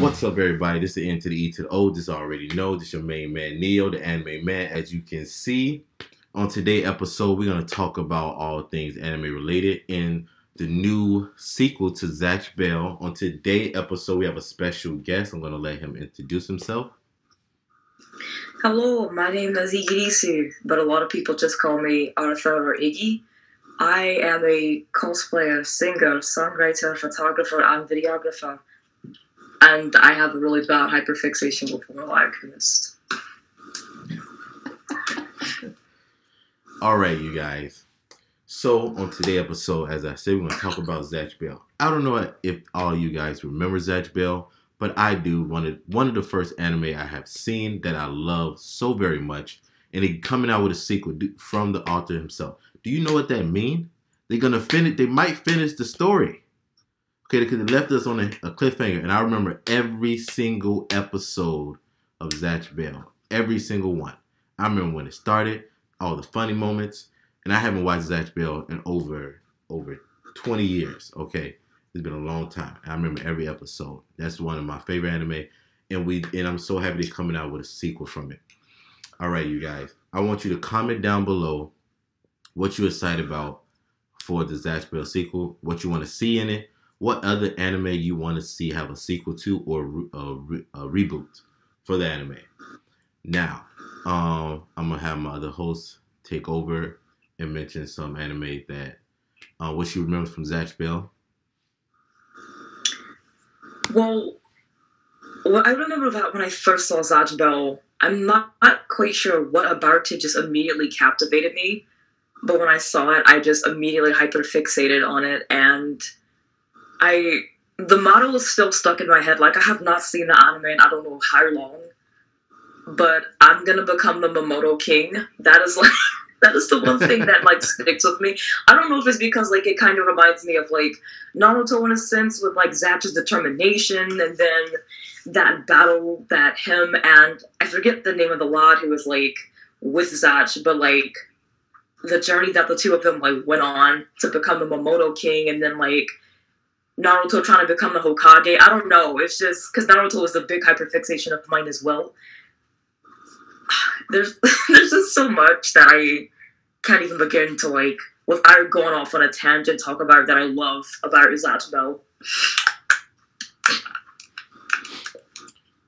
What's up, everybody? This is the N to the E to the O. This already know. This is your main man, Neo, the anime man. As you can see, on today's episode, we're going to talk about all things anime related in the new sequel to Zatch Bell. On today's episode, we have a special guest. I'm going to let him introduce himself. Hello, my name is Igirisu, but a lot of people just call me Arthur or Iggy. I am a cosplayer, singer, songwriter, photographer, and videographer. And I have a really bad hyperfixation with Royal Alchemist. All right, you guys. So on today's episode, as I said, we're going to talk about Zatch Bell. I don't know if all you guys remember Zatch Bell, but I do. One of the first anime I have seen that I love so very much, and it coming out with a sequel from the author himself. Do you know what that means? They're gonna finish. They might finish the story. Okay, because they left us on a cliffhanger, and I remember every single episode of Zatch Bell, every single one. I remember when it started, all the funny moments, and I haven't watched Zatch Bell in over 20 years. Okay, it's been a long time. I remember every episode. That's one of my favorite anime, and I'm so happy they're coming out with a sequel from it. All right, you guys, I want you to comment down below what you're excited about for the Zatch Bell sequel, what you want to see in it, what other anime you want to see have a sequel to or a reboot for the anime. Now, I'm going to have my other hosts take over and mention some anime that, what you remember from Zatch Bell. Well, I remember that when I first saw Zatch Bell, I'm not quite sure what about it just immediately captivated me. But when I saw it, I just immediately hyperfixated on it, and the model is still stuck in my head. Like, I have not seen the anime in I don't know how long, but I'm gonna become the Momoto King. That is the one thing that sticks with me. I don't know if it's because it kind of reminds me of Naruto in a sense with Zatch's determination, and then that battle that him and I forget the name of the lad who was with Zatch, but the journey that the two of them went on to become the Momoto King, and then Naruto trying to become the Hokage. I don't know. It's just because Naruto is a big hyperfixation of mine as well. There's just so much that I can't even begin to without going off on a tangent talk about that I love about Zatch Bell.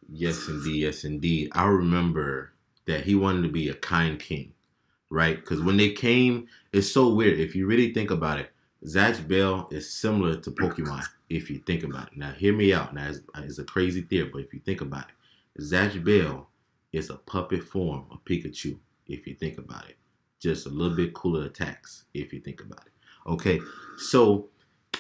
Yes, indeed. Yes, indeed. I remember that he wanted to be a kind king, right? Because when they came, it's so weird. If you really think about it, Zatch Bell is similar to Pokemon, if you think about it. Now, hear me out. Now, it's a crazy theory, but if you think about it, Zatch Bell is a puppet form of Pikachu, if you think about it. Just a little bit cooler attacks, if you think about it. Okay, so,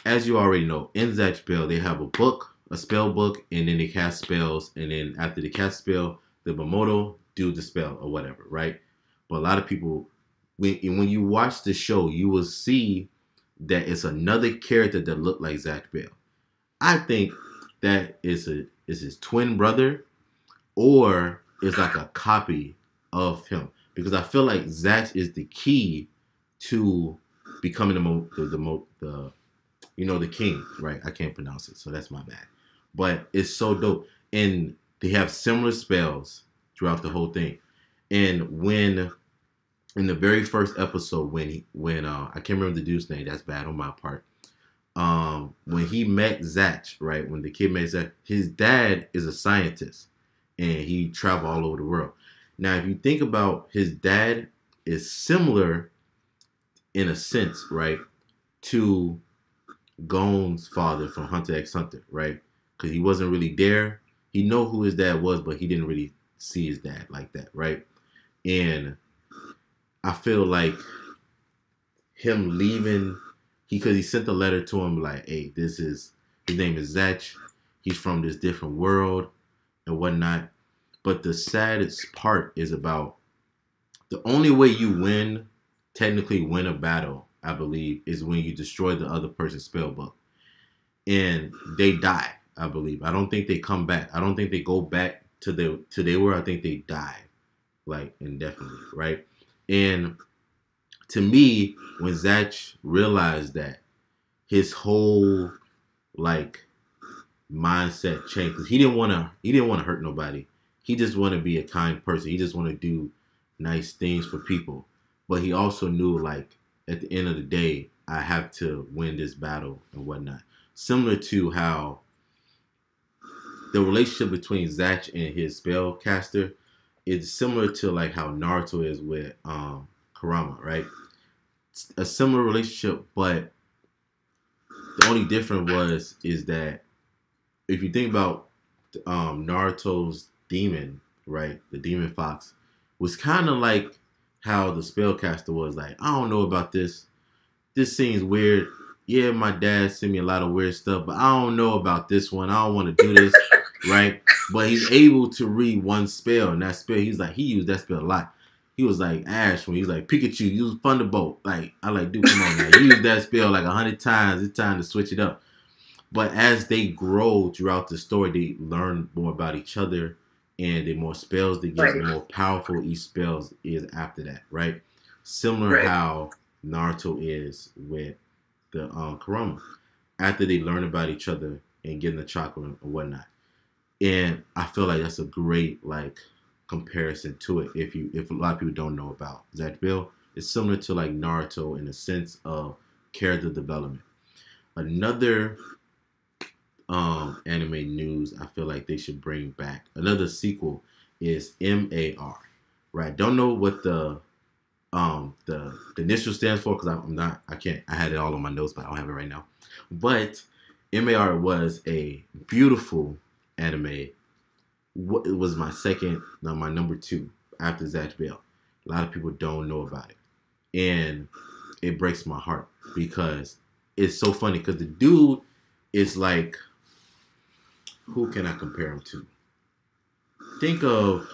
as you already know, in Zatch Bell, they have a book, a spell book, and then they cast spells, and then after they cast spell, the Momoto do the spell or whatever, right? But a lot of people, when you watch the show, you will see that it's another character that looked like Zatch Bell. I think that is his twin brother, or it's like a copy of him, because I feel like Zatch is the key to becoming the king, right? I can't pronounce it, so that's my bad. But it's so dope, and they have similar spells throughout the whole thing. And when in the very first episode, when I can't remember the dude's name, that's bad on my part. When he met Zatch, right? When the kid met Zatch, his dad is a scientist, and he traveled all over the world. Now, if you think about, his dad is similar in a sense, right, to Gon's father from Hunter x Hunter, right? Because he wasn't really there. He know who his dad was, but he didn't really see his dad like that, right? And I feel like him leaving, because he sent a letter to him like, hey, his name is Zatch. He's from this different world and whatnot. But the saddest part is about the only way you technically win a battle, I believe, is when you destroy the other person's spell book. And they die, I believe. I don't think they come back. I don't think they go back to their world. I think they die, indefinitely, right? And to me, when Zatch realized that, his whole like mindset changed because he didn't want to hurt nobody. He just wanted to be a kind person. He just wanted to do nice things for people. But he also knew like at the end of the day, I have to win this battle and whatnot. Similar to how the relationship between Zach and his spellcaster is similar to like how Naruto is with Kurama, right? It's a similar relationship, but the only difference is that if you think about Naruto's demon, right, the demon fox, was kind of like how the spellcaster was like, I don't know about this. This seems weird. Yeah, my dad sent me a lot of weird stuff, but I don't know about this one. I don't want to do this, right? But he's able to read one spell, and that spell, he used that spell a lot. He was like Ash when he was like, Pikachu, use Thunderbolt. Like, I like, dude, come on, man. You use that spell like 100 times. It's time to switch it up. But as they grow throughout the story, they learn more about each other, and the more spells they get, the more powerful each spell is after that, right? Similar how Naruto is with the Kurama. After they learn about each other and getting the chakra and whatnot. And I feel like that's a great like comparison to it. If a lot of people don't know about Zatch Bell, it's similar to like Naruto in the sense of character development. Another anime news I feel like they should bring back. Another sequel is MAR. Right? Don't know what the initial stands for because I had it all on my notes, but I don't have it right now. But MAR was a beautiful anime. It was my number 2 after Zatch Bell. A lot of people don't know about it, and it breaks my heart because it's so funny. Because the dude is like, who can I compare him to? Think of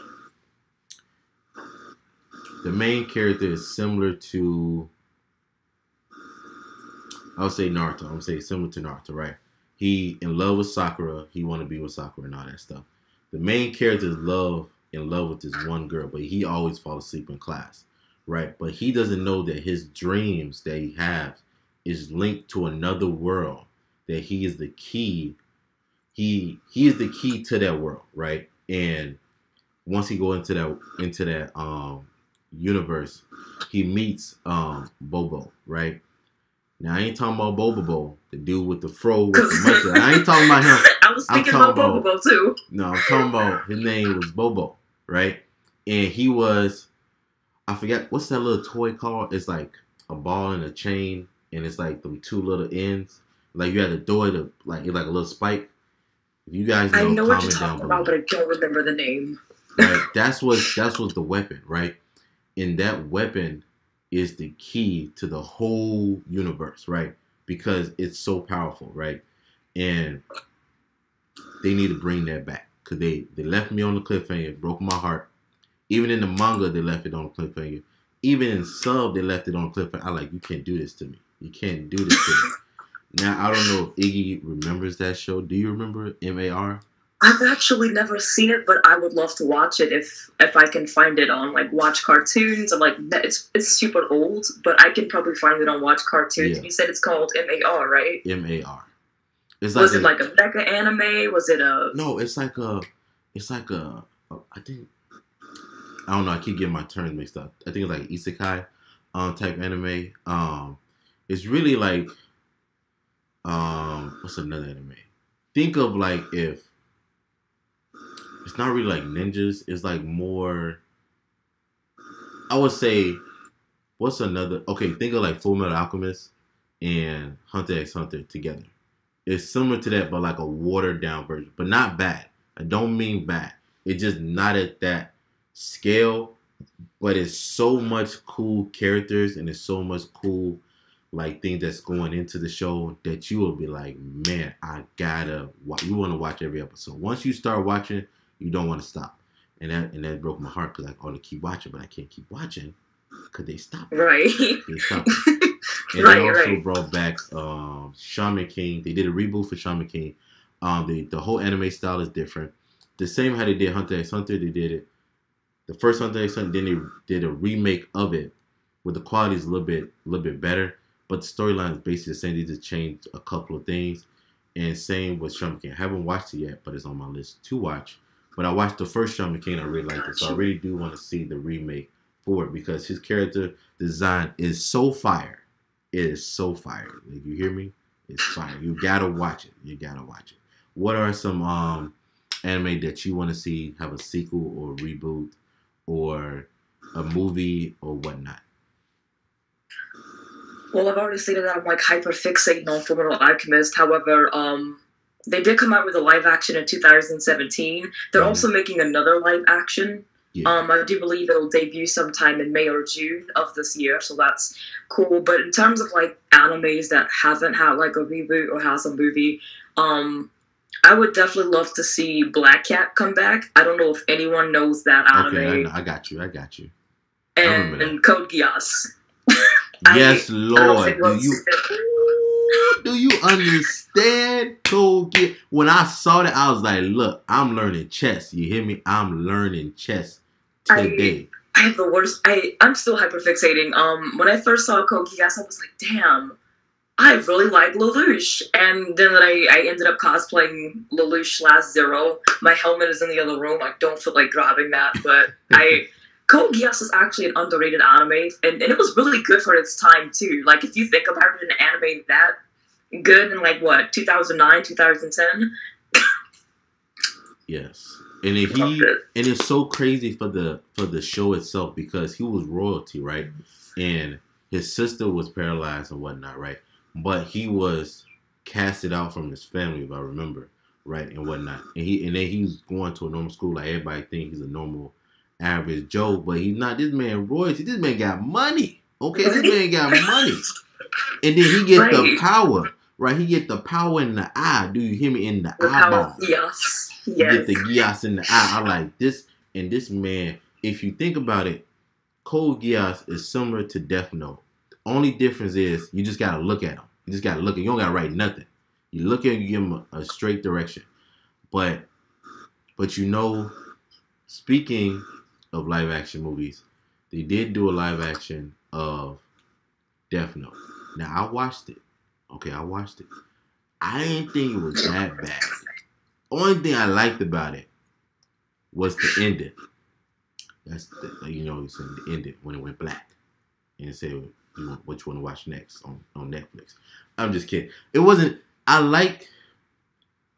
the main character is similar to, I'll say Naruto. I'm gonna say similar to Naruto, right? He in love with Sakura. He want to be with Sakura and all that stuff. The main character is in love with this one girl, but he always falls asleep in class, right? But he doesn't know that his dreams that he has is linked to another world. That he is the key. He is the key to that world, right? And once he go into that universe, he meets Bobo, right? Now I ain't talking about Bobo, the dude with the fro with the mustache. I ain't talking about him. I was thinking about Bobo too. No, I'm talking about his name was Bobo, right? And he was, I forget what's that little toy called? It's like a ball and a chain, and it's like them 2 little ends. Like you had to throw it like it's like a little spike. If you guys know, I know what you're talking about, but I don't remember the name. Right? That's what the weapon, right? And that weapon is the key to the whole universe, right? Because it's so powerful, right? And they need to bring that back because they left me on the cliffhanger. It broke my heart. Even in the manga, they left it on the cliffhanger. Even in sub, they left it on the cliffhanger. I like, you can't do this to me. You can't do this to me. Now, I don't know if Iggy remembers that show. Do you remember MAR? I've actually never seen it, but I would love to watch it if I can find it on like Watch Cartoons. I'm like, it's super old, but I can probably find it on Watch Cartoons. Yeah. You said it's called MAR, right? MAR. Was it like a mecha anime? Was it a? No, it's like a. I think. I don't know. I keep getting my terms mixed up. I think it's like isekai type anime. It's really like what's another anime? Think of like if it's not really like ninjas. It's like more. I would say, what's another? Okay, think of like Fullmetal Alchemist and Hunter x Hunter together. It's similar to that, but like a watered down version, but not bad. I don't mean bad. It's just not at that scale, but it's so much cool characters and it's so much cool like things that's going into the show that you will be like, man, I gotta watch. You want to watch every episode. Once you start watching, you don't want to stop, and that broke my heart because I ought to keep watching, but I can't keep watching because they stopped. Right. They stopped. And they also brought back Shaman King. They did a reboot for Shaman King. The whole anime style is different. The same how they did Hunter x Hunter, they did it. The first Hunter x Hunter, then they did a remake of it, where the quality is a little bit better. but the storyline is basically the same. They just changed a couple of things. And same with Shaman King. I haven't watched it yet, but it's on my list to watch. But I watched the first Shaman King. I really liked it. So I really do want to see the remake for it because his character design is so fire. It is so fire. Like, you hear me? It's fire. You gotta watch it. You gotta watch it. What are some anime that you want to see have a sequel or reboot or a movie or whatnot? Well, I've already stated that I'm like hyper fixated on Fullmetal Alchemist. However, they did come out with a live action in 2017. They're also making another live action. Yeah. I do believe it'll debut sometime in May or June of this year, so that's cool. But in terms of like animes that haven't had like a reboot or has a movie, I would definitely love to see Black Cat come back. I don't know if anyone knows that anime. Okay, I got you. And Code Geass. Yes, Lord. Do you understand Code Geass? When I saw that, I was like, look, I'm learning chess. You hear me? I'm learning chess today. I have the worst. I'm still hyperfixating. When I first saw Code Geass, I was like, damn, I really like Lelouch. And then I ended up cosplaying Lelouch /Zero. My helmet is in the other room. I don't feel like grabbing that, but Code Geass is actually an underrated anime, and it was really good for its time, too. Like, if you think about it, an anime that good in, like, what, 2009, 2010? Yes. And it's so crazy for the show itself because he was royalty, right? And his sister was paralyzed and whatnot, right? But he was casted out from his family, if I remember, right, and whatnot. And then he's going to a normal school, like everybody thinks he's a normal average Joe, but he's not. This man royalty. This man got money. Okay, this man got money. And then he get the power, right? He get the power in the eye. Do you hear me? In the eyeball. Yes. You get the Geass in the eye. I like this. And this man, if you think about it, Code Geass is similar to Death Note. The only difference is you just gotta look at him. You just gotta look at him. You don't gotta write nothing. You look at him, you give him a straight direction. But you know, speaking of live action movies, they did do a live action of Death Note. Now I watched it. Okay, I watched it. I didn't think it was that bad. Only thing I liked about it was the ending. That's it's the ending when it went black, and it said what you want to watch next on Netflix. I'm just kidding. It wasn't. I like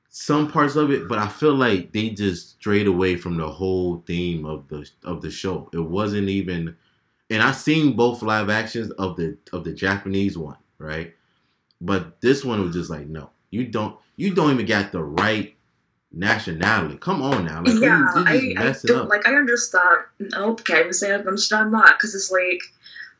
some parts of it, but I feel like they just strayed away from the whole theme of the show. It wasn't even, and I seen both live actions of the Japanese one, right? But this one was just like, no, you don't even got the right nationality. Come on now, like I understand. Okay, I'm saying I understand that because it's like,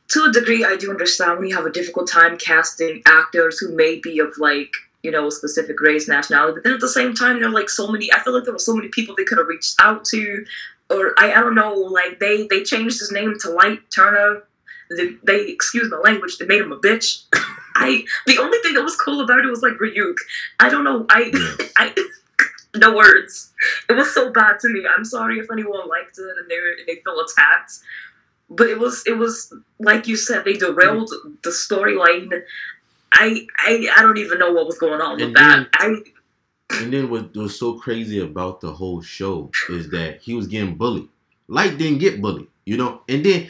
to a degree, I do understand when you have a difficult time casting actors who may be of like, a specific race, nationality, but then at the same time, there are like so many, I feel like there were so many people they could have reached out to, or I don't know, like they changed his name to Light Turner. They excuse my language, they made him a bitch. The only thing that was cool about it was like Ryuk. I don't know, no words. It was so bad to me. I'm sorry if anyone liked it and they feel attacked. But it was like you said, they derailed the storyline. I don't even know what was going on with that. And then what was so crazy about the whole show is that he was getting bullied. Light didn't get bullied, And then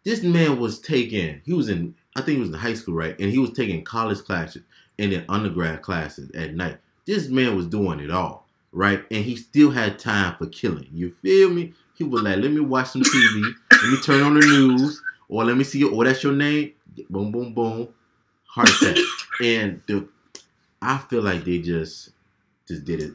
this man was taking, I think he was in high school, right? And he was taking college classes and then undergrad classes at night. This man was doing it all, right? And he still had time for killing. You feel me? He was like, let me watch some TV. Let me turn on the news. Or let me see, that's your name? Boom, boom, boom. Heart attack. And I feel like they just did it.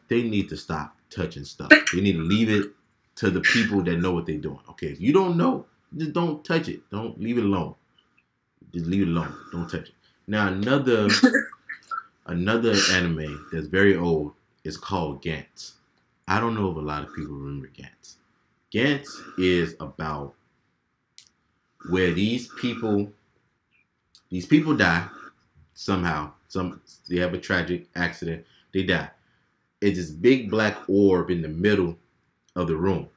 They need to stop touching stuff. They need to leave it to the people that know what they're doing. Okay, if you don't know, just don't touch it. Don't leave it alone. Just leave it alone. Don't touch it. Now another anime that's very old is called Gantz. I don't know if a lot of people remember Gantz. Gantz is about where these people die somehow. They have a tragic accident. They die. It's this big black orb in the middle of the room.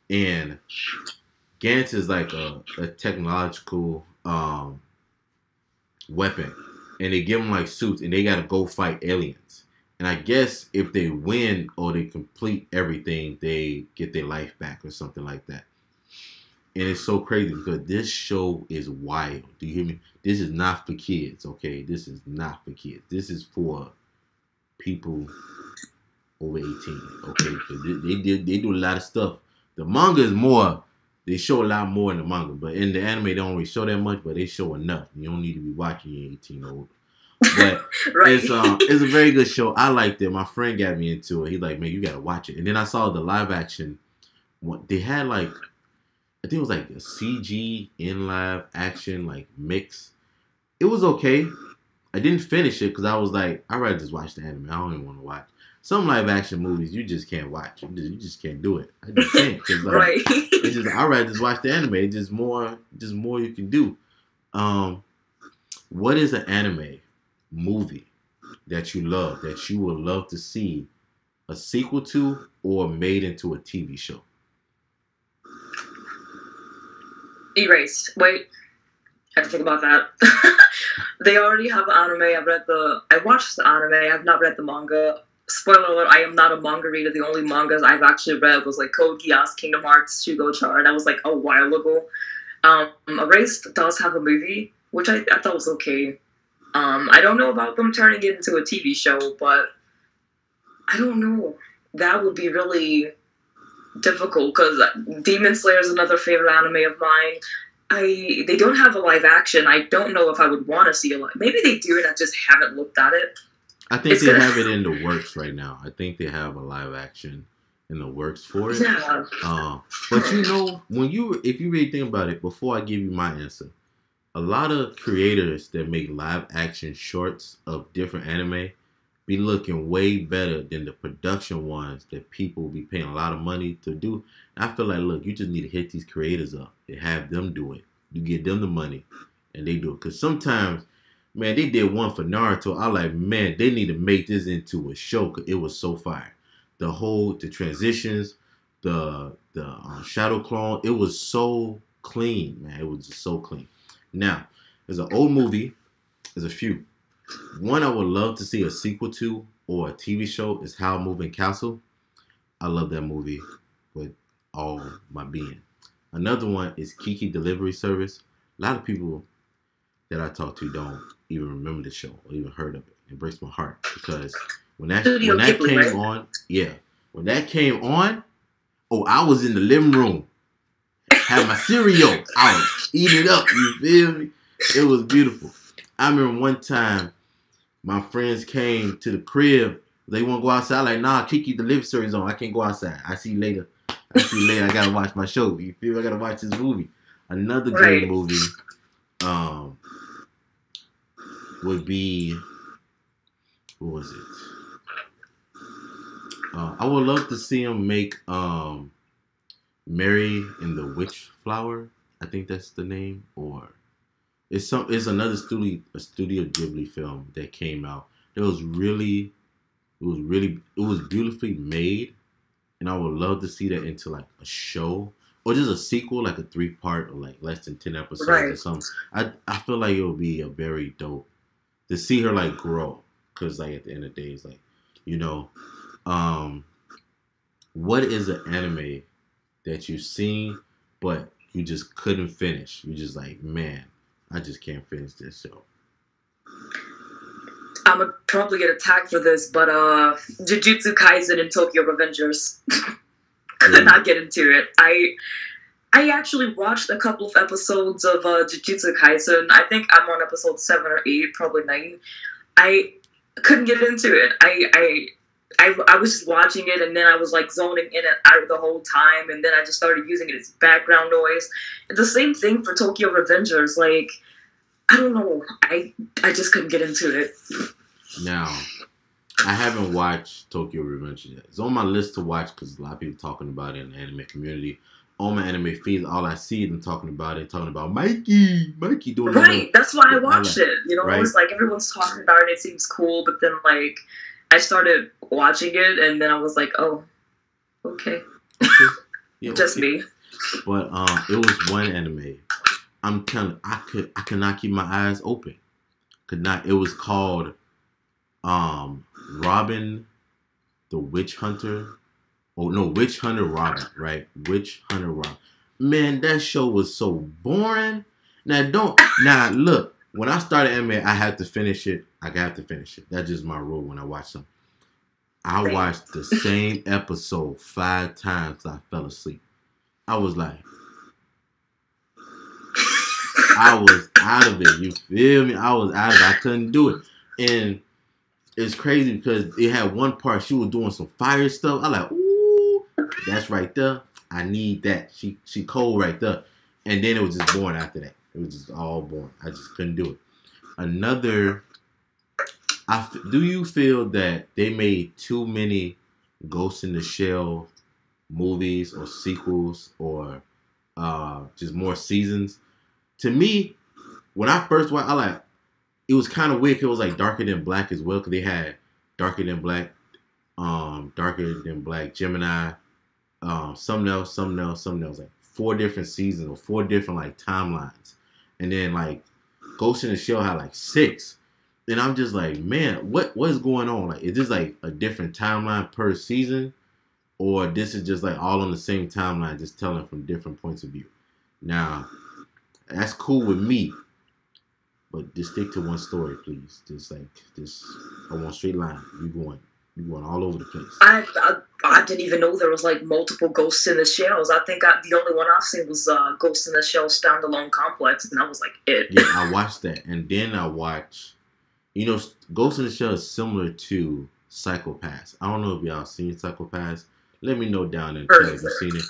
And Gantz is like a technological weapon, and they give them like suits, and they gotta go fight aliens. And I guess if they win or they complete everything, they get their life back or something like that. And it's so crazy because this show is wild. Do you hear me? This is not for kids, okay? This is not for kids. This is for people over 18, okay? Because they do a lot of stuff. The manga is more, they show a lot more in the manga, but in the anime they don't really show that much, but they show enough. You don't need to be watching your 18 or older. But Right. it's a very good show. I liked it. My friend got me into it. He's like, man, you gotta watch it. And then I saw the live action one. They had like, I think it was like a CG in live action like mix. It was okay. I didn't finish it because I was like, I'd rather just watch the anime. I don't even want to watch. Some live action movies you just can't watch. You just can't do it. I just can't. Cause like, Right. I'd rather just watch the anime. It's just more you can do. What is an anime movie that you love, that you would love to see a sequel to or made into a TV show? Erased. Wait. I had to think about that. They already have anime. I watched the anime. I've not read the manga. Spoiler alert, I am not a manga reader. The only mangas I've actually read was like Code Geass, Kingdom Hearts, Shugo Char. That was like a while ago. Erased does have a movie, which I thought was okay. I don't know about them turning it into a TV show, but I don't know. That would be really difficult because Demon Slayer is another favorite anime of mine. They don't have a live action. I don't know if I would want to see a live. Maybe they do, and I just haven't looked at it. I think they have it in the works right now. I think they have a live action in the works for it. Yeah. But you know, if you really think about it, before I give you my answer, a lot of creators that make live action shorts of different anime be looking way better than the production ones that people will be paying a lot of money to do. And I feel like, look, you just need to hit these creators up and have them do it. You get them the money and they do it. Because sometimes, man, they did one for Naruto. I like, man, they need to make this into a show because it was so fire. The transitions, the shadow clone, it was so clean, man. It was just so clean. Now, there's an old movie. There's a few. One I would love to see a sequel to or a TV show is Howl's Moving Castle. I love that movie with all my being. Another one is Kiki Delivery Service. A lot of people that I talk to don't even remember the show or even heard of it. It breaks my heart because when that came on, when that came on, I was in the living room, had my cereal out, eating it up. You feel me? It was beautiful. I remember one time my friends came to the crib. They want to go outside. Like, nah, Kiki Delivery Service on. I can't go outside. I see you later. I gotta watch my show. You feel me? I gotta watch this movie. Another great movie would be, what was it? I would love to see him make Mary and the Witch Flower. I think that's the name. Or it's another Studio Ghibli film that came out. It was beautifully made, and I would love to see that into like a show or just a sequel, like a 3-part or like less than 10 episodes or something. I feel like it would be a very dope to see her like grow, because like at the end of the day, it's like, you know, what is an anime that you've seen but you just couldn't finish? You just like, man, I just can't finish this show. I'm gonna probably get attacked for this, but Jujutsu Kaisen and Tokyo Revengers. Could not get into it. I actually watched a couple of episodes of Jujutsu Kaisen. I think I'm on episode 7 or 8, probably 9. I couldn't get into it. I was just watching it, and then I was like zoning in and out the whole time, and then I just started using it as background noise. And the same thing for Tokyo Revengers. Like, I don't know. I just couldn't get into it. Now, I haven't watched Tokyo Revengers yet. It's on my list to watch because a lot of people talking about it in the anime community. On my anime feeds, all I see is them talking about Mikey doing it. Right, that's why I watched it. You know, it was like everyone's talking about it. It seems cool, but then like I started watching it, and then I was like, oh, okay. Yeah, just me. But it was one anime. I could not keep my eyes open. could not. It was called Robin the Witch Hunter. Oh no, Witch Hunter Robin, right? Witch Hunter Robin. Man, that show was so boring. Now look, when I started anime, I had to finish it. I got to finish it. That's just my rule when I watch something. I watched the same episode 5 times. I fell asleep. I was like, I was out of it. You feel me? I was out of it. I couldn't do it. And it's crazy because it had one part. She was doing some fire stuff. I like, ooh, that's right there. I need that. She cold right there. And then it was just boring after that. It was just all boring. I just couldn't do it. Do you feel that they made too many Ghost in the Shell movies or sequels or just more seasons? To me, when I first watched, it was kind of weird because it was like Darker Than Black as well, because they had Darker Than Black, Gemini, something else, like 4 different seasons or 4 different like timelines. And then like Ghost in the Shell had like 6. And I'm just like, man, what is going on? Like, is this like a different timeline per season? Or this is just like all on the same timeline, just telling from different points of view? Now, that's cool with me. But just stick to one story, please. I want straight line. You going all over the place. I didn't even know there was like multiple Ghosts in the Shells. I think the only one I've seen was Ghost in the Shell Standalone Complex, and that was like it. Yeah, I watched that, and then I watched. Ghost in the Shell is similar to Psycho-Pass. I don't know if y'all seen Psycho-Pass. Let me know down in the chat if you've seen it.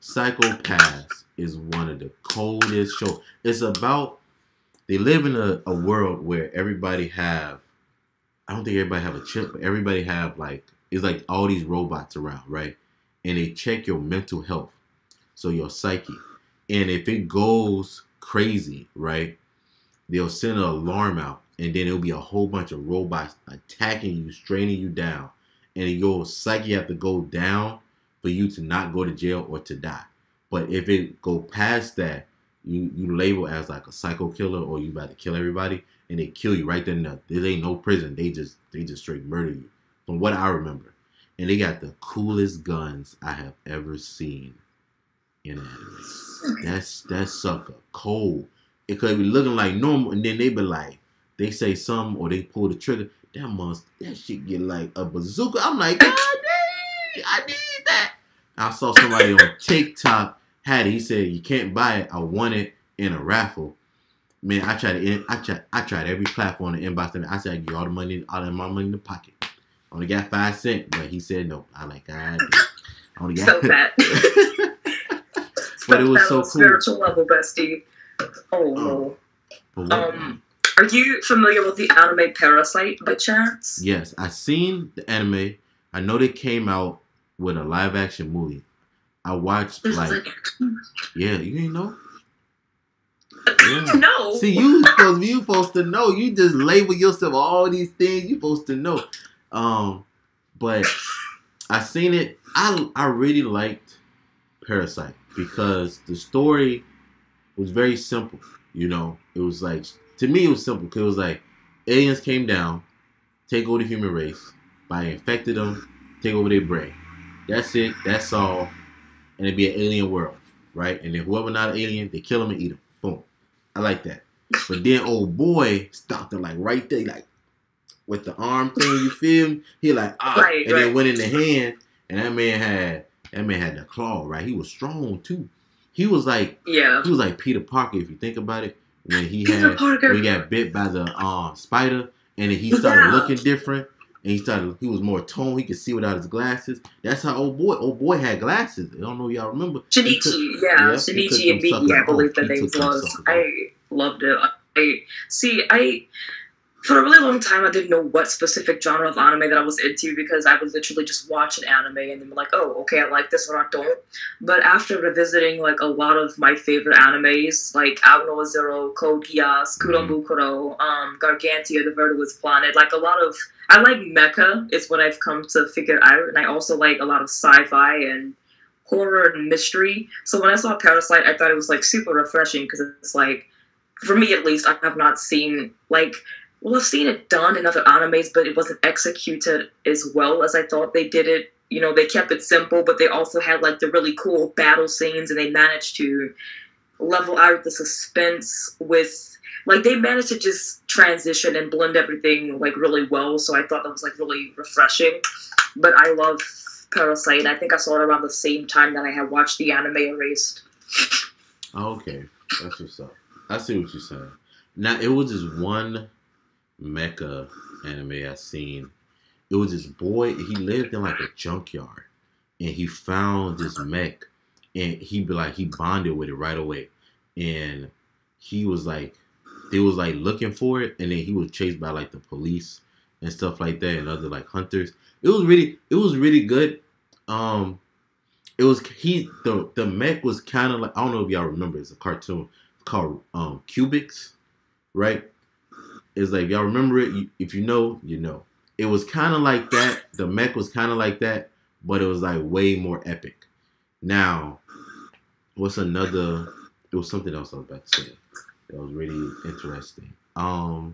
Psycho-Pass is one of the coldest shows. It's about they live in a world where everybody have. I don't think everybody have a chip, but everybody have it's like all these robots around, right? And they check your mental health, so your psyche. And if it goes crazy, right, they'll send an alarm out, and then it'll be a whole bunch of robots attacking you, straining you down, and your psyche have to go down for you to not go to jail or to die. But if it go past that, you label as like a psycho killer or you about to kill everybody, and they kill you right then and there. There ain't no prison. They just straight murder you. From what I remember. And they got the coolest guns I have ever seen in anime. That sucker cold. It could be looking like normal, and then they be like, they say something or they pull the trigger. That shit get like a bazooka. I'm like, God dang, I need that. I saw somebody on TikTok had it. He said, you can't buy it. I won it in a raffle. Man, I tried every platform to inbox them. I said, I give you all of my money in the pocket. I only got 5 cents, but he said no. I like, God, I only got so bad. But it was so cool. Spiritual level, bestie. Oh no. Are you familiar with the anime Parasite by chance? Yes, I seen the anime. I know they came out with a live action movie. I watched yeah, you didn't know? Yeah. No. See, you supposed to know. You just label yourself all these things. You supposed to know. But I seen it. I really liked Parasite because the story was very simple. It was like, to me it was simple because it was like aliens came down, take over the human race, by infected them, take over their brain. That's it. That's all. And it'd be an alien world, right? And then whoever not an alien, they kill them and eat them. Boom. I like that. But then old boy stopped it like right there, like with the arm thing. You feel me? He like then went in the hand, and that man had the claw, right? He was strong too. He was like Peter Parker, if you think about it, when he got bit by the spider, and then he started looking different. And he was more toned. He could see without his glasses. That's how old boy had glasses. I don't know if y'all remember. Shinichi, Shinichi and Miki, I believe that name was. I loved it. For a really long time, I didn't know what specific genre of anime that I was into because I would literally just watch an anime and then be like, oh, okay, I like this or I don't. But after revisiting like a lot of my favorite animes, like Abnoa Zero, Code Geass, Kuromukuro, Gargantia, The Vertigo Planet, like I like mecha is what I've come to figure out, and I also like a lot of sci-fi and horror and mystery. So when I saw Parasite, I thought it was like super refreshing because it's like, for me at least, I have not seen like Well, I've seen it done in other animes, but it wasn't executed as well as I thought they did it. You know, they kept it simple, but they also had like the really cool battle scenes, and they managed to level out the suspense with like they managed to just transition and blend everything like really well. So I thought that was like really refreshing. But I love Parasite, and I think I saw it around the same time that I had watched the anime Erased. Oh, okay, that's what's up. I see what you're saying. Now it was just one mecha anime I seen. It was this boy. He lived in like a junkyard, and he found this mech, and he bonded with it right away, and he was like, they was like looking for it, and then he was chased by like the police and stuff like that, and other like hunters. It was really good. It was the mech was kind of like, I don't know if y'all remember, it's a cartoon called Cubics, right? It's like, y'all remember it. If you know, you know. It was kind of like that. The mech was kind of like that, but it was like way more epic. Now, what's another? It was something else I was about to say that was really interesting. All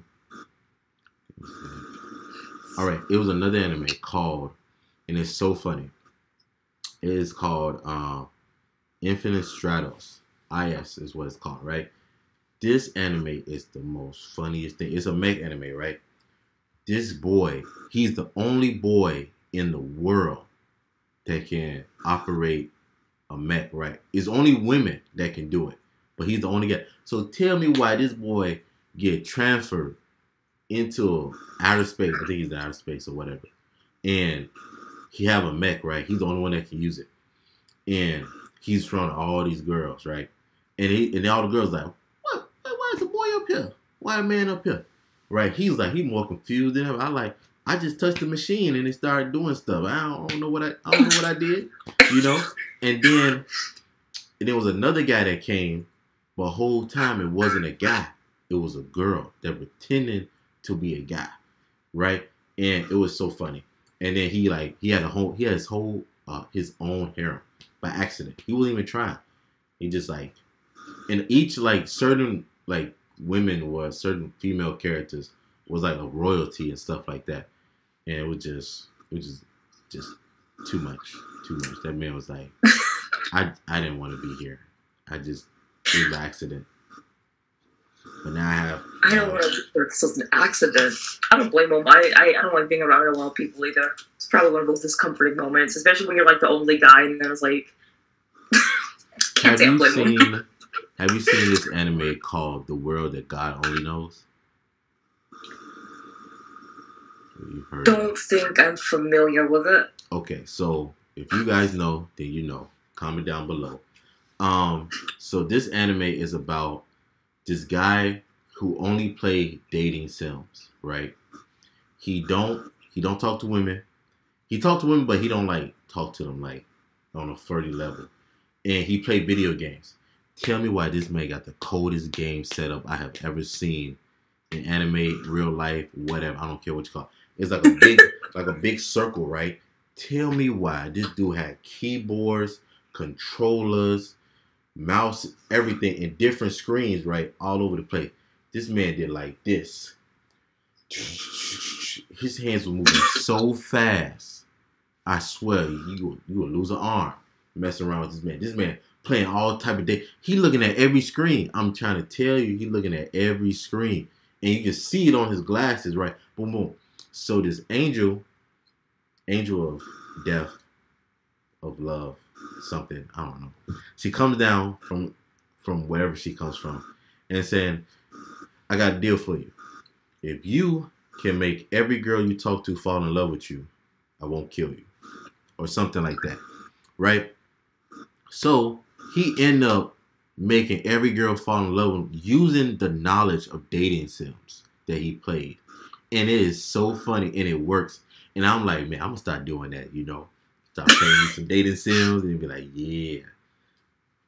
right, it was another anime called, and it's so funny. It is called Infinite Stratos. IS is what it's called, right? This anime is the most funniest thing. It's a mech anime, right? This boy, he's the only boy in the world that can operate a mech, right? It's only women that can do it, but he's the only guy. So tell me why this boy get transferred into outer space. I think he's in outer space or whatever. And he have a mech, right? He's the only one that can use it. And he's surrounded all these girls, right? And all the girls like, what? Why is the boy up here? Why a man up here? Right? He's like, he more confused than ever. I just touched the machine and it started doing stuff. I don't know what I did, you know? And then there was another guy that came, but the whole time it wasn't a guy. It was a girl that pretended to be a guy, right? And it was so funny. And then he had his own harem by accident. He wasn't even trying. He just like, and each like certain like women was certain female characters was like a royalty and stuff like that. And it was just too much. That man was like, I didn't want to be here. It was an accident. But now I don't want to be here. This was an accident. I don't blame him. I don't like being around a lot of people either. It's probably one of those discomforting moments, especially when you're like the only guy and then it's like, can't blame him. Have you seen this anime called The World That God Only Knows? Don't think I'm familiar with it. Okay, so if you guys know, then you know. Comment down below. So this anime is about this guy who only play dating sims, right? He don't talk to women. He talk to women, but he don't like talk to them like on a flirty level. And he play video games. Tell me why this man got the coldest game setup I have ever seen in anime, real life, whatever. I don't care what you call it. It's like a big circle, right? Tell me why this dude had keyboards, controllers, mouse, everything in different screens, right? All over the place. This man did like this. His hands were moving so fast. I swear, you will lose an arm messing around with this man. This man playing all type of day. He looking at every screen. I'm trying to tell you, he looking at every screen. And you can see it on his glasses, right? Boom, boom. So this angel of death, of love, something, I don't know. She comes down from wherever she comes from and saying, I got a deal for you. If you can make every girl you talk to fall in love with you, I won't kill you. Or something like that. Right? So he ended up making every girl fall in love with him using the knowledge of dating sims that he played. And it is so funny and it works. And I'm like, man, I'm going to start doing that, you know. Start playing some dating sims and be like, yeah.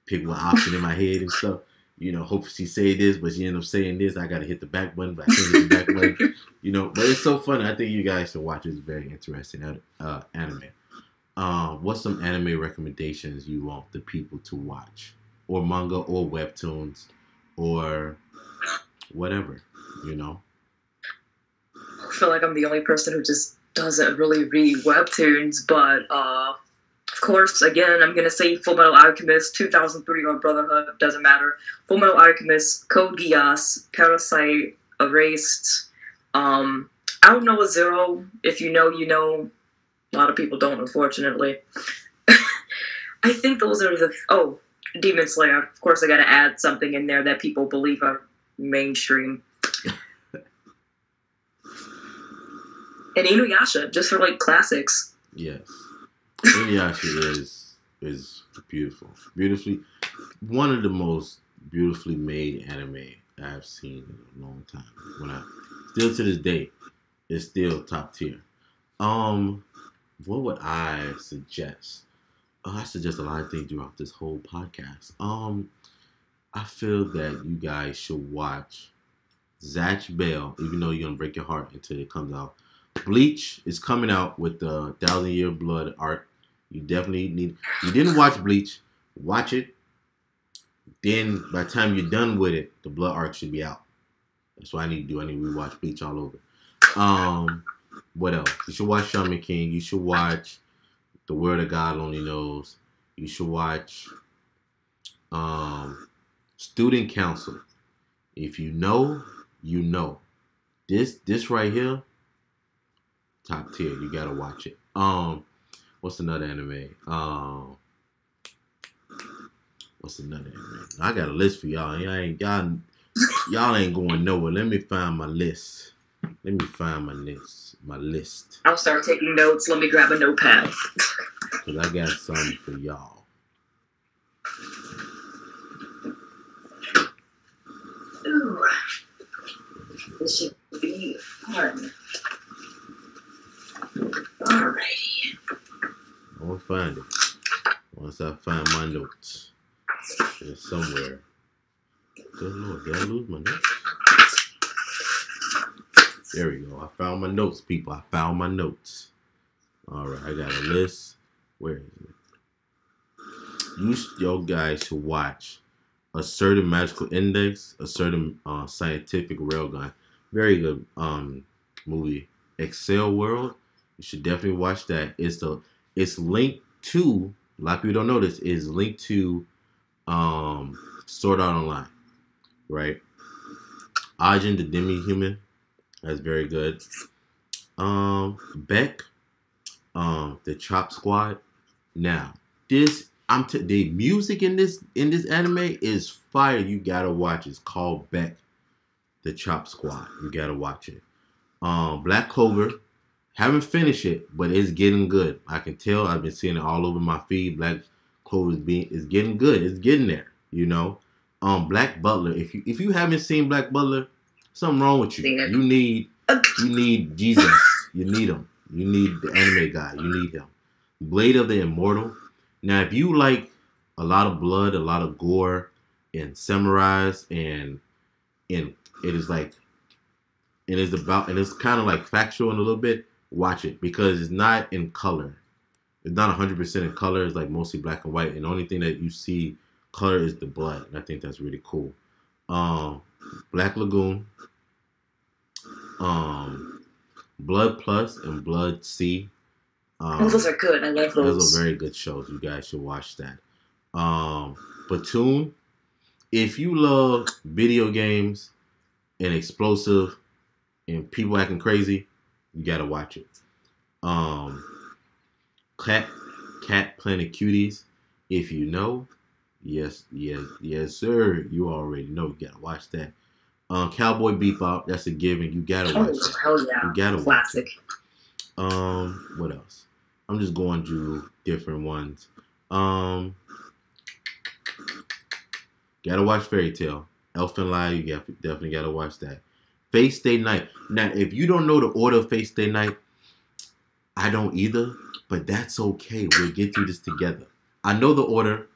Pick one option in my head and stuff. You know, hope she say this, but she end up saying this. I got to hit the back button, but I can't hit the back button. You know, but it's so funny. I think you guys should watch it. It's very interesting anime. What's some anime recommendations you want the people to watch? Or manga or webtoons or whatever, you know? feel like I'm the only person who just doesn't really read webtoons, but of course, again, I'm gonna say Full Metal Alchemist, 2003 or Brotherhood, doesn't matter. Full Metal Alchemist, Code Geass, Parasite, Erased. I don't know a Zero. If you know, you know. A lot of people don't, unfortunately. I think those are Demon Slayer. Of course, I gotta add something in there that people believe are mainstream. And Inuyasha, just for like classics. Yes. Igirisu is beautiful. Beautifully, one of the most beautifully made anime I've seen in a long time. Still to this day, it's still top tier. What would I suggest? I suggest a lot of things throughout this whole podcast. I feel that you guys should watch Zatch Bell, even though you're gonna break your heart until it comes out. Bleach is coming out with the 1,000-Year Blood arc. You definitely need. You didn't watch Bleach, watch it. Then by the time you're done with it, the Blood arc should be out. That's what I need to do. I need to rewatch Bleach all over. What else? You should watch Shaman King. You should watch The Word of God Only Knows. You should watch Student Council. If you know, you know. This right here, top tier. You gotta watch it. What's another anime? What's another anime? I got a list for y'all. Y'all ain't going nowhere. Let me find my list. Let me find my list. I'll start taking notes. Let me grab a notepad. Cause I got something for y'all. Ooh. This should be fun. Alrighty. I'll find it. Once I find my notes. It's somewhere. Good Lord, did I lose my notes? There we go. I found my notes, people. I found my notes. Alright, I got a list. Where is it? You guys should watch A Certain Magical Index, A Certain Scientific Railgun. Very good movie. Excel World. You should definitely watch that. It's linked to, a lot of people don't know this, is linked to Sword Art Online. Right? Ajin the Demi-Human. That's very good. Beck, the Chop Squad. Now, the music in this anime is fire. You gotta watch it. It's called Beck, the Chop Squad. You gotta watch it. Black Clover. Haven't finished it, but it's getting good. I can tell. I've been seeing it all over my feed. Black Clover is getting good. It's getting there. You know. Black Butler. If you haven't seen Black Butler, something wrong with you. You need Jesus. You need him. You need the anime guy. You need him. Blade of the Immortal. Now, if you like a lot of blood, a lot of gore, and samurais, and it is like, and it's kind of like factual in a little bit, watch it because it's not in color. It's not 100% in color. It's like mostly black and white, and the only thing that you see color is the blood. And I think that's really cool. Black Lagoon. Blood Plus and Blood C. Those are good. I love those. Those are very good shows. You guys should watch that. Platoon. If you love video games and explosive and people acting crazy, you gotta watch it. Cat Planet Cuties. If you know, yes, sir. You already know. You gotta watch that. Cowboy Bebop, that's a given. You gotta watch it. Hell yeah. You gotta Classic. watch it. What else? I'm just going through different ones. Gotta watch Fairy Tail. Elfen Lied, you definitely gotta watch that. Face Day Night. Now, if you don't know the order of Face Day Night, I don't either, but that's okay. We'll get through this together. I know the order.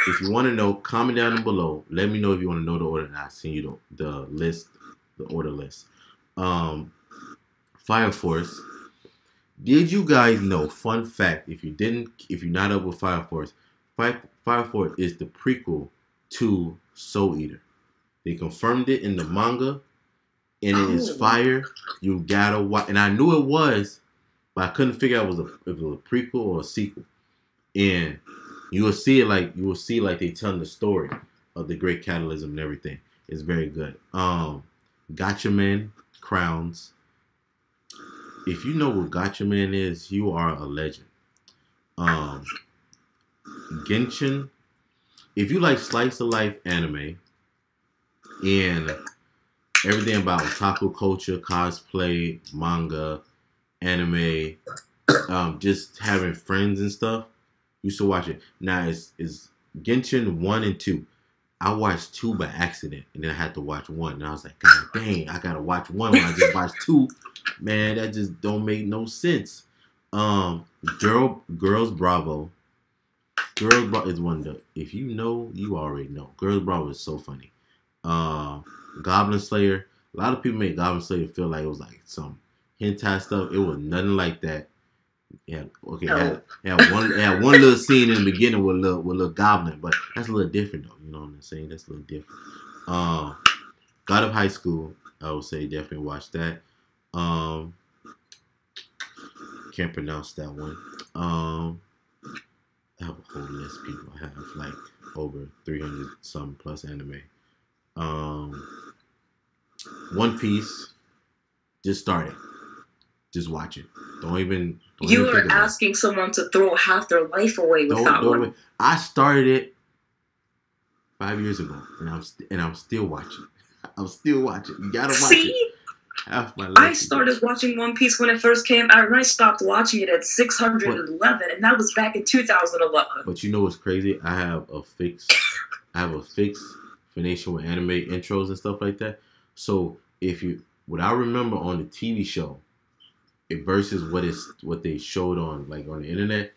If you want to know, comment down below. Let me know if you want to know the order, and I'll send you the list, the order list. Fire Force. Did you guys know? Fun fact: if you're not up with Fire Force, Fire Force is the prequel to Soul Eater. They confirmed it in the manga, and it is Oh. fire. You gotta watch. And I knew it was, but I couldn't figure out if it was a prequel or a sequel. And you will see it like they telling the story of the Great Catalysm and everything. It's very good. Gotcha Man, Crowns. If you know what Gotcha Man is, you are a legend. Genshin. If you like slice of life anime and everything about otaku culture, cosplay, manga, anime, just having friends and stuff, you should watch it. Now it's Genshin 1 and 2. I watched 2 by accident, and then I had to watch 1. And I was like, God dang, I gotta watch 1 when I just watched 2. Man, that just don't make no sense. Girls Bravo. Girls Bravo is one of the, if you know, you already know. Girls Bravo is so funny. Goblin Slayer. A lot of people make Goblin Slayer feel like it was like some hentai stuff. It was nothing like that. Yeah, okay. Had one little scene in the beginning with little goblin, but that's a little different though. You know what I'm saying? That's a little different. God of High School, I would say definitely watch that. Can't pronounce that one. I have a whole list of people. I have like over 300 some plus anime. One Piece. Just start it. Just watch it. Don't even You think are asking someone to throw half their life away with that one. I started it 5 years ago, and I'm still watching. I'm still watching. You gotta watch it. Half my life. I started watching One Piece when it first came out, and I stopped watching it at 611, and that was back in 2011. But you know what's crazy? I have a fixed fascination with anime intros and stuff like that. So what I remember on the TV show, versus what they showed on like on the internet,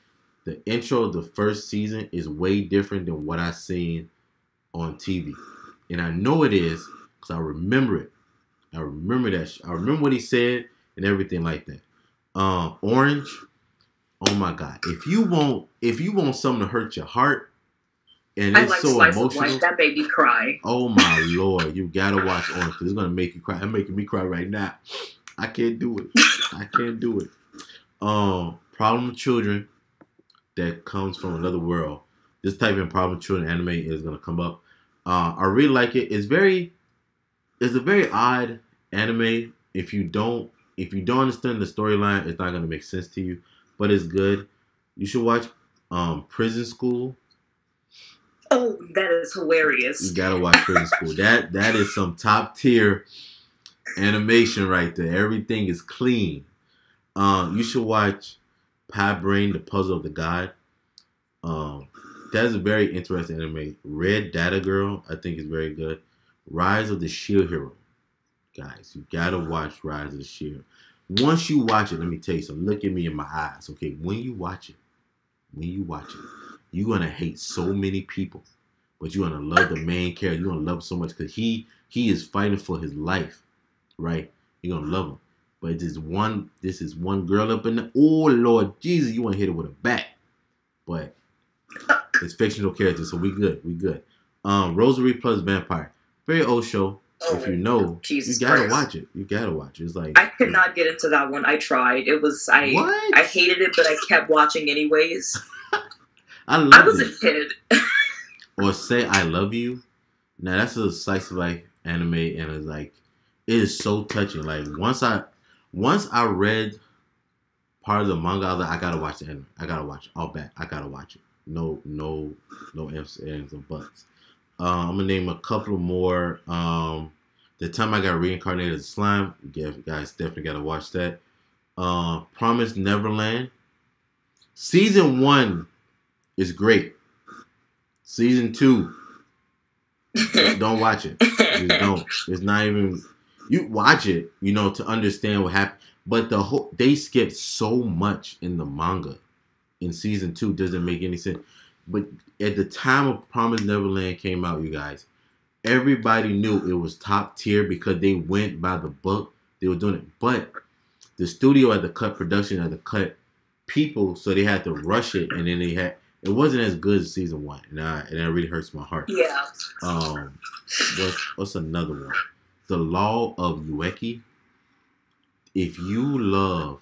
the intro of the first season is way different than what I seen on TV, and I know it is because I remember it. I remember that. I remember what he said and everything like that. Orange. Oh my God! If you want something to hurt your heart, and it's so emotional, that made me cry. Oh my Lord! You gotta watch Orange because it's gonna make you cry. It's making me cry right now. I can't do it. I can't do it. Problem Children that comes from another world. This type of Problem Children anime is gonna come up. I really like it. It's a very odd anime. If you don't understand the storyline, it's not gonna make sense to you. But it's good. You should watch Prison School. Oh, that is hilarious. You gotta watch Prison School. That is some top tier animation right there. Everything is clean. You should watch Pie Brain: The Puzzle of the God. That's a very interesting anime. Red Data Girl, I think, is very good. Rise of the Shield Hero. Guys, you gotta watch Rise of the Shield. Once you watch it, let me tell you something. Look at me in my eyes, okay? When you watch it, you're gonna hate so many people, but you're gonna love the main character. You're gonna love him so much because he is fighting for his life, right? You're gonna love him. But this is one girl up in the, oh Lord Jesus, you wanna hit her with a bat. But it's fictional characters, so we good. Rosary Plus Vampire. Very old show. If you know, Jesus you gotta Christ. watch it. You gotta watch it. It's like I could not get into that one. I tried. I hated it, but I kept watching anyways. I was a kid. Or Say I Love You. Now that's a slice of life anime, and it's like it is so touching. Like once I read part of the manga, I was like, I gotta watch the anime. I gotta watch it. I'll bet I gotta watch it. No ifs, ands, or buts. I'm gonna name a couple more. The Time I Got Reincarnated as a Slime. You guys definitely gotta watch that. Promised Neverland. Season 1 is great. Season 2, don't watch it. Just don't. It's not even. You watch it, to understand what happened. But they skipped so much in the manga. In season 2, doesn't make any sense. But at the time of Promised Neverland came out, you guys, everybody knew it was top tier because they went by the book. They were doing it. But the studio had to cut production, had to cut people, so they had to rush it. And then it wasn't as good as season 1. And that really hurts my heart. Yeah. What's another one? the Law of Ueki. If you love,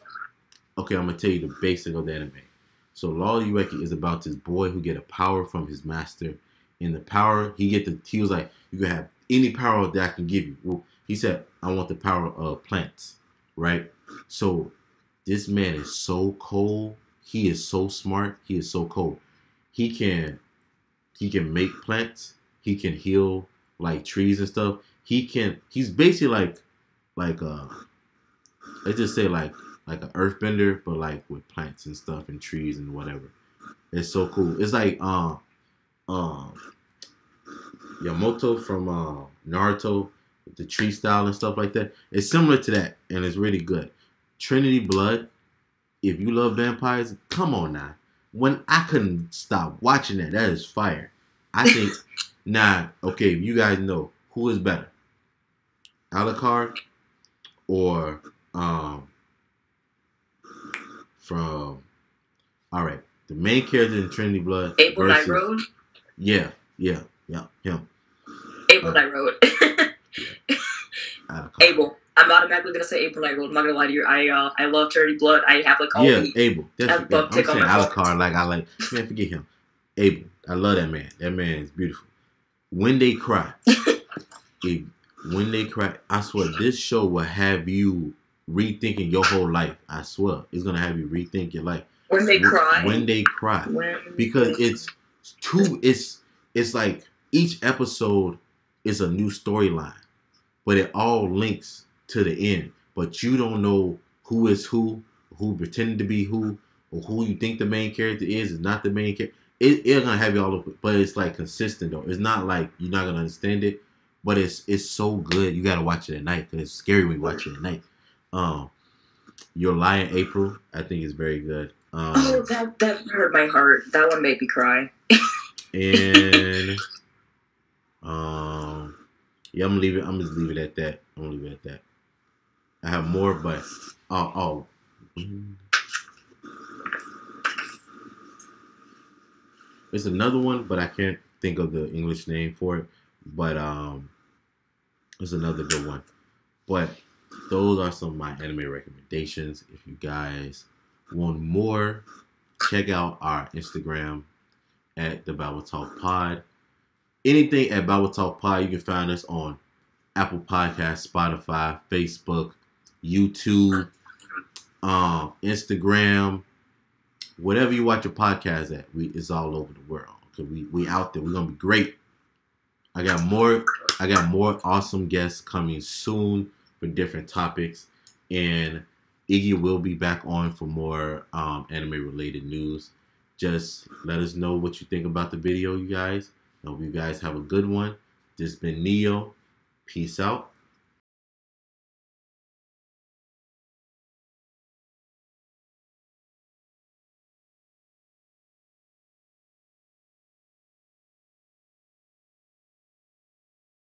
okay, I'm gonna tell you the basic of the anime. So Law of Ueki is about this boy who get a power from his master. And the power he was like, you can have any power that I can give you. Well, he said, I want the power of plants, right? So this man is so cold. He is so smart. He is so cold. He can make plants. He can heal like trees and stuff. He's basically like let's just say like an earthbender, but like with plants and stuff and trees and whatever. It's so cool. It's like Yamato from Naruto with the tree style and stuff like that. It's similar to that, and it's really good. Trinity Blood. If you love vampires, come on now. When I couldn't stop watching that, that is fire. I think okay, you guys know who is better, Alucard or from the main character in Trinity Blood Abel Knight Road. Yeah, him. Abel Knight Road. Abel. I'm automatically gonna say Abel Knight Road. I'm not gonna lie to you. I love Trinity Blood. I have like all the Abel. I'm saying Alucard. Man, forget him. Abel. I love that man. That man is beautiful. When they cry, I swear this show will have you rethinking your whole life. I swear it's gonna have you rethink your life. When they cry, because it's like each episode is a new storyline, but it all links to the end. But you don't know who is who pretended to be who, or who you think the main character is not the main character. It's gonna have you all over, but it's like consistent though. It's not like you're not gonna understand it, but it's so good. You gotta watch it at night because it's scary when you watch it at night. Your Lie in April, I think is very good. That hurt my heart. That one made me cry. And yeah, I'm just leave it at that. I have more, but there's another one, but I can't think of the English name for it. But there's another good one. But those are some of my anime recommendations. If you guys want more, check out our Instagram at the BabbleTalkPod. Anything at BabbleTalkPod, you can find us on Apple Podcasts, Spotify, Facebook, YouTube, Instagram, whatever you watch your podcast at. It's all over the world. Okay, we out there. We're gonna be great. I got more awesome guests coming soon for different topics, and Iggy will be back on for more anime related news. Just let us know what you think about the video, you guys. I hope you guys have a good one. This has been Neo. Peace out.